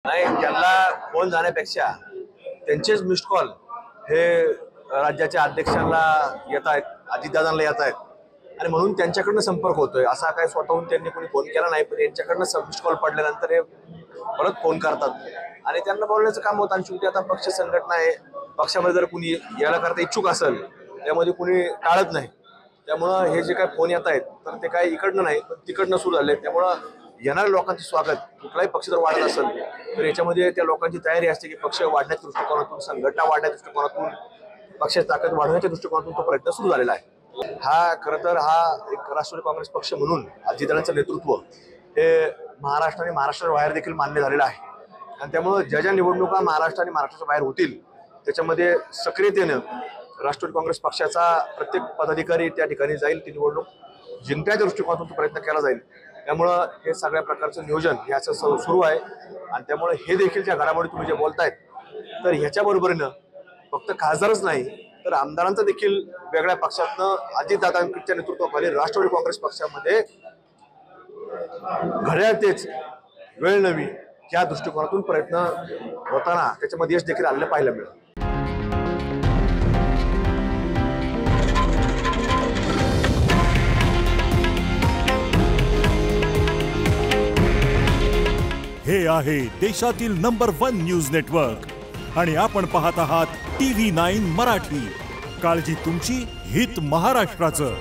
नाही, त्यांना फोन जाण्यापेक्षा त्यांचेच मिस्ड कॉल हे राज्याच्या अध्यक्षांना येत आहेत, अजितदादांना येत आहेत आणि म्हणून त्यांच्याकडनं संपर्क होतोय। असा काय स्वतःहून त्यांनी कोणी फोन केला नाही, पण यांच्याकडनं मिस्ड कॉल पडल्यानंतर हे परत फोन करतात आणि त्यांना बोलण्याचं काम होतं। आणि शेवटी आता पक्ष संघटना आहे, पक्षामध्ये जर कुणी याला करता इच्छुक असेल त्यामध्ये कुणी टाळत नाही। त्यामुळं हे जे काय फोन येत आहेत तर ते काय इकडनं नाही पण तिकडनं सुरू झाले। त्यामुळं येणाऱ्या लोकांचे स्वागत, कुठलाही पक्ष जर वाढत असेल तर याच्यामध्ये त्या लोकांची तयारी असते की पक्ष वाढण्याच्या दृष्टिकोनातून, संघटना वाढण्याच्या दृष्टिकोनातून, पक्षाची ताकद वाढवण्याच्या दृष्टिकोनातून तो प्रयत्न सुरू झालेला आहे। हा खरं तर हा एक राष्ट्रवादी काँग्रेस पक्ष म्हणून अजितदादांचं नेतृत्व हे महाराष्ट्र आणि महाराष्ट्राच्या बाहेर देखील मान्य झालेलं आहे आणि त्यामुळं ज्या ज्या निवडणुका महाराष्ट्र आणि महाराष्ट्राच्या बाहेर होतील त्याच्यामध्ये सक्रियतेनं राष्ट्रवादी काँग्रेस पक्षाचा प्रत्येक पदाधिकारी त्या ठिकाणी जाईल, ती निवडणूक जिंकण्याच्या दृष्टिकोनातून तो प्रयत्न केला जाईल। त्यामुळं हे सगळ्या प्रकारचं नियोजन याचं सुरू आहे आणि त्यामुळे हे देखील ज्या घडामोडी तुम्ही जे बोलतायत तर ह्याच्याबरोबरीनं फक्त खासदारच नाही तर आमदारांचं देखील वेगळ्या पक्षातनं अजितदादांच्या नेतृत्वाखाली राष्ट्रवादी काँग्रेस पक्षामध्ये घड्याळ तेच वेळ नवी या दृष्टिकोनातून प्रयत्न होताना त्याच्यामध्ये यश देखील आलेलं पाहायला मिळालं। हे आहे देशातील नंबर 1 न्यूज नेटवर्क आणि आपण पाहत आहात TV9 मराठी। काळजी तुमची, हित महाराष्ट्राचं।